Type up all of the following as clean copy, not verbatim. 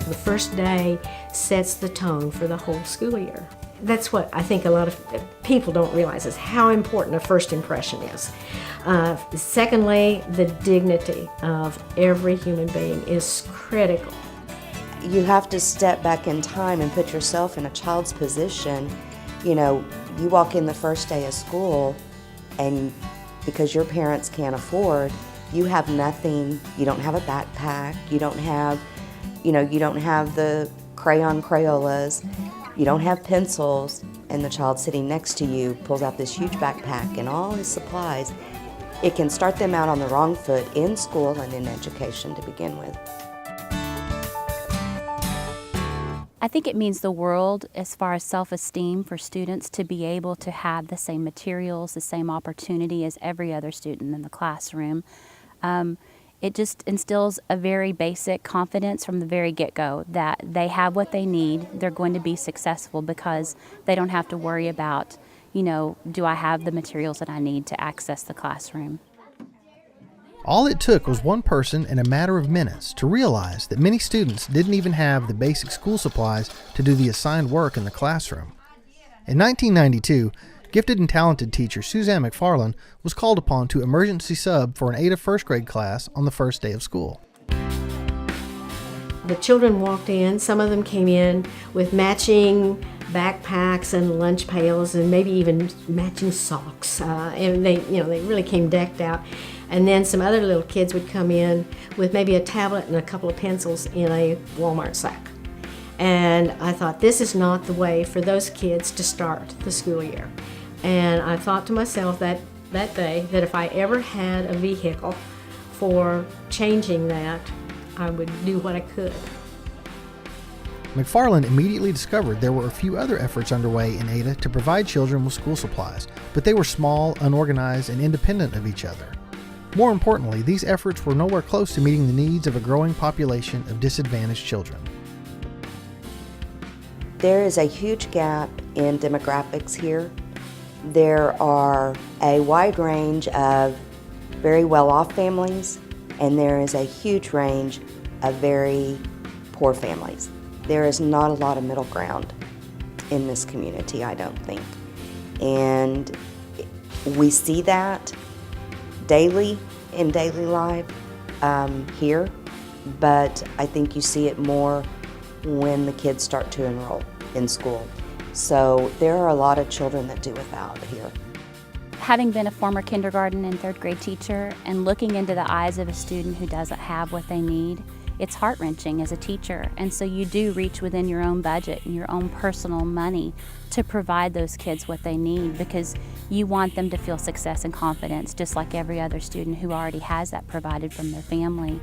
the first day sets the tone for the whole school year. That's what I think a lot of people don't realize, is how important a first impression is. Secondly, the dignity of every human being is critical. You have to step back in time and put yourself in a child's position. You know, you walk in the first day of school, and because your parents can't afford, you have nothing. You don't have a backpack. You don't have the crayon Crayolas. You don't have pencils, and the child sitting next to you pulls out this huge backpack and all his supplies. It can start them out on the wrong foot in school and in education to begin with. I think it means the world as far as self-esteem for students to be able to have the same materials, the same opportunity as every other student in the classroom. It just instills a very basic confidence from the very get-go that they have what they need, they're going to be successful because they don't have to worry about, do I have the materials that I need to access the classroom. All it took was one person in a matter of minutes to realize that many students didn't even have the basic school supplies to do the assigned work in the classroom. In 1992, gifted and talented teacher Suzanne McFarland was called upon to emergency sub for an Ada first grade class on the first day of school. The children walked in, some of them came in with matching backpacks and lunch pails and maybe even matching socks. And they really came decked out. And then some other little kids would come in with maybe a tablet and a couple of pencils in a Walmart sack. And I thought, this is not the way for those kids to start the school year. And I thought to myself that day that if I ever had a vehicle for changing that, I would do what I could. McFarland immediately discovered there were a few other efforts underway in Ada to provide children with school supplies, but they were small, unorganized, and independent of each other. More importantly, these efforts were nowhere close to meeting the needs of a growing population of disadvantaged children. There is a huge gap in demographics here. There are a wide range of very well-off families, and there is a huge range of very poor families. There is not a lot of middle ground in this community, I don't think. And we see that daily in daily life here, but I think you see it more when the kids start to enroll in school. So there are a lot of children that do without here. Having been a former kindergarten and third grade teacher and looking into the eyes of a student who doesn't have what they need, it's heart-wrenching as a teacher. And so you do reach within your own budget and your own personal money to provide those kids what they need, because you want them to feel success and confidence just like every other student who already has that provided from their family.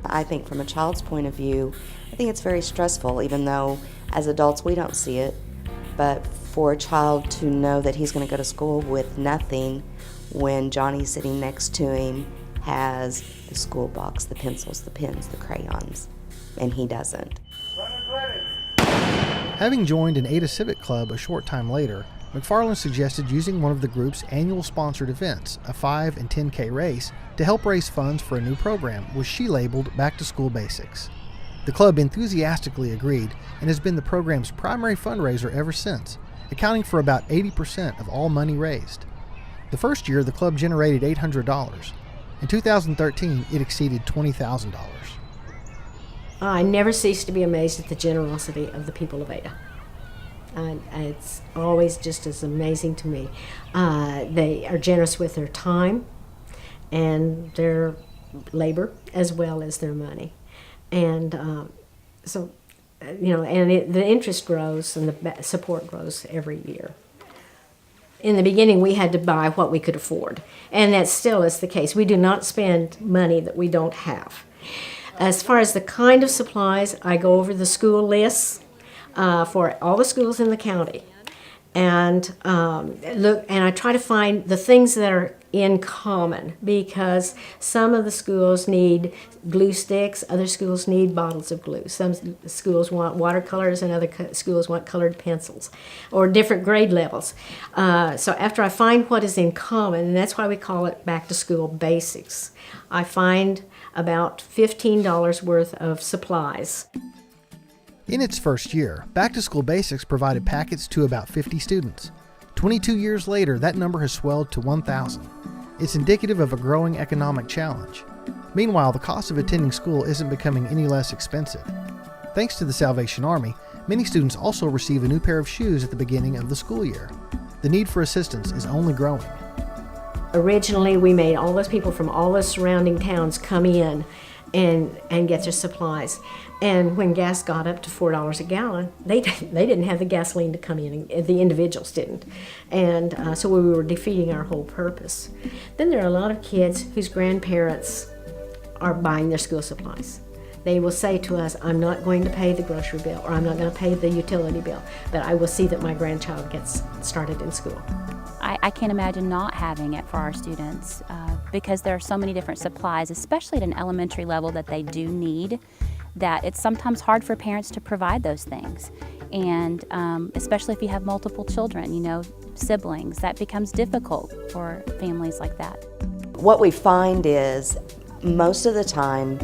I think from a child's point of view, I think it's very stressful, even though as adults we don't see it. But for a child to know that he's going to go to school with nothing when Johnny sitting next to him has the school box, the pencils, the pens, the crayons, and he doesn't. Having joined an Ada Civic Club a short time later, McFarland suggested using one of the group's annual sponsored events, a 5 and 10K race, to help raise funds for a new program, which she labeled Back to School Basics. The club enthusiastically agreed and has been the program's primary fundraiser ever since, accounting for about 80% of all money raised. The first year, the club generated $800. In 2013, it exceeded $20,000. I never cease to be amazed at the generosity of the people of Ada. It's always just as amazing to me. They are generous with their time and their labor as well as their money. And the interest grows and the support grows every year. In the beginning, we had to buy what we could afford, and that still is the case. We do not spend money that we don't have. As far as the kind of supplies, I go over the school lists for all the schools in the county, and I try to find the things that are in common, because some of the schools need glue sticks, other schools need bottles of glue. Some schools want watercolors and other schools want colored pencils, or different grade levels. So after I find what is in common, and that's why we call it Back to School Basics, I find about $15 worth of supplies. In its first year, Back to School Basics provided packets to about 50 students. 22 years later, that number has swelled to 1,000. It's indicative of a growing economic challenge. Meanwhile, the cost of attending school isn't becoming any less expensive. Thanks to the Salvation Army, many students also receive a new pair of shoes at the beginning of the school year. The need for assistance is only growing. Originally, we made all those people from all the surrounding towns come in and get their supplies. And when gas got up to $4 a gallon, they didn't have the gasoline to come in, and the individuals didn't. And so we were defeating our whole purpose. Then there are a lot of kids whose grandparents are buying their school supplies. They will say to us, I'm not going to pay the grocery bill, or I'm not going to pay the utility bill, but I will see that my grandchild gets started in school. I can't imagine not having it for our students because there are so many different supplies, especially at an elementary level, that they do need, that it's sometimes hard for parents to provide those things. And especially if you have multiple children, siblings, that becomes difficult for families like that. What we find is most of the time,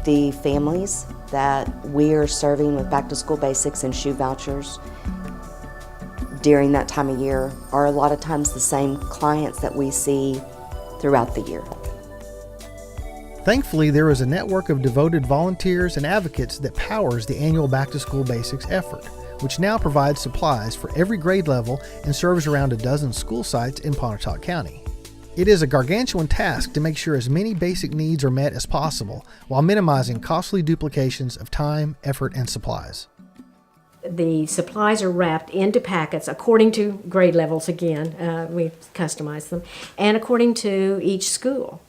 the families that we are serving with Back to School Basics and shoe vouchers during that time of year are a lot of times the same clients that we see throughout the year. Thankfully, there is a network of devoted volunteers and advocates that powers the annual Back to School Basics effort, which now provides supplies for every grade level and serves around a dozen school sites in Pontotoc County. It is a gargantuan task to make sure as many basic needs are met as possible while minimizing costly duplications of time, effort, and supplies. The supplies are wrapped into packets according to grade levels again. We customize them, and according to each school.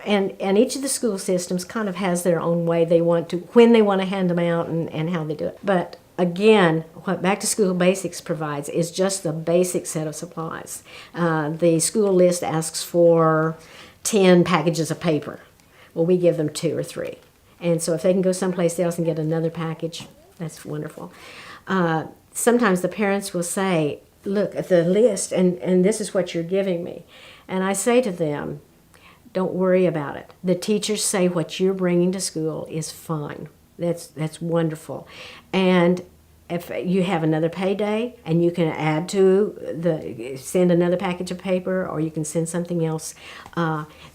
And each of the school systems kind of has their own way when they want to hand them out and how they do it. But again, what Back to School Basics provides is just the basic set of supplies. The school list asks for 10 packages of paper. Well, we give them 2 or 3. And so if they can go someplace else and get another package, that's wonderful. Sometimes the parents will say, look at the list, and this is what you're giving me. And I say to them, don't worry about it. The teachers say what you're bringing to school is fine. That's wonderful. And if you have another payday and you can add to send another package of paper, or you can send something else,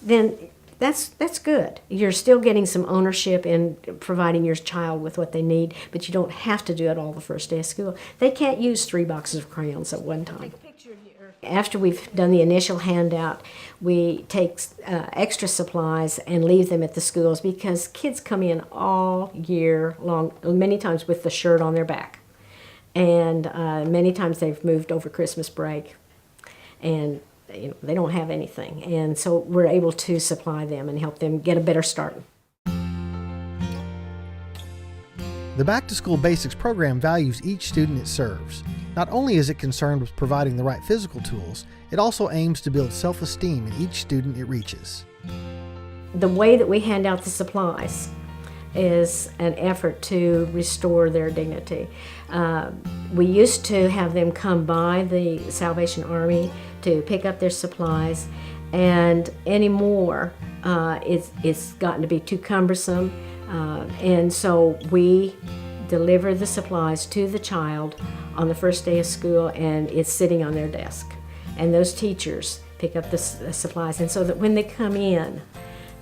then that's good. You're still getting some ownership in providing your child with what they need, but you don't have to do it all the first day of school. They can't use 3 boxes of crayons at one time. After we've done the initial handout, we take extra supplies and leave them at the schools, because kids come in all year long, many times with the shirt on their back. And many times they've moved over Christmas break, and they don't have anything. And so we're able to supply them and help them get a better start. The Back to School Basics program values each student it serves. Not only is it concerned with providing the right physical tools, it also aims to build self-esteem in each student it reaches. The way that we hand out the supplies is an effort to restore their dignity. We used to have them come by the Salvation Army to pick up their supplies, and anymore it's gotten to be too cumbersome, and so we deliver the supplies to the child on the first day of school, and it's sitting on their desk. And those teachers pick up the supplies, and so that when they come in,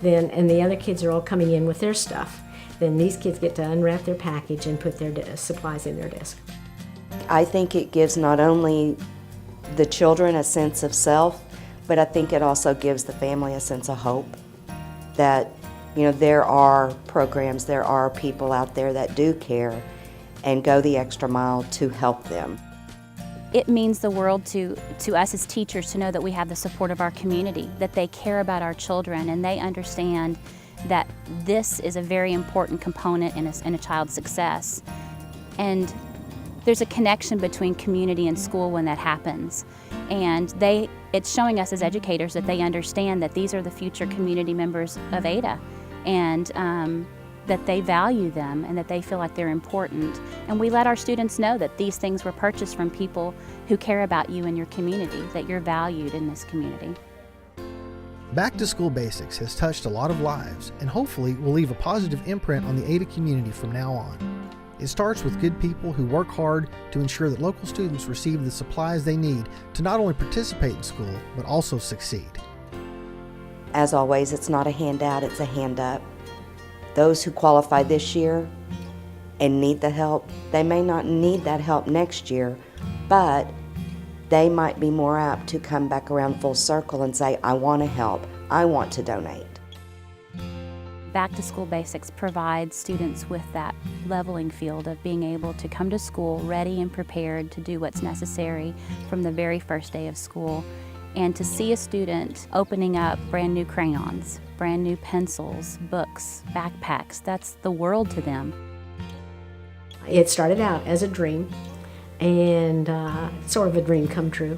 and the other kids are all coming in with their stuff, then these kids get to unwrap their package and put their supplies in their desk. I think it gives not only the children a sense of self, but I think it also gives the family a sense of hope that there are programs, there are people out there that do care and go the extra mile to help them. It means the world to us as teachers to know that we have the support of our community, that they care about our children, and they understand that this is a very important component in a child's success. And there's a connection between community and school when that happens. And it's showing us as educators that they understand that these are the future community members of Ada, and that they value them and that they feel like they're important. And we let our students know that these things were purchased from people who care about you and your community, that you're valued in this community. Back to School Basics has touched a lot of lives and hopefully will leave a positive imprint on the Ada community from now on. It starts with good people who work hard to ensure that local students receive the supplies they need to not only participate in school, but also succeed. As always, it's not a handout, it's a hand up. Those who qualify this year and need the help, they may not need that help next year, but they might be more apt to come back around full circle and say, I want to help, I want to donate. Back to School Basics provides students with that leveling field of being able to come to school ready and prepared to do what's necessary from the very first day of school. And to see a student opening up brand new crayons, brand new pencils, books, backpacks, that's the world to them. It started out as a dream, and sort of a dream come true.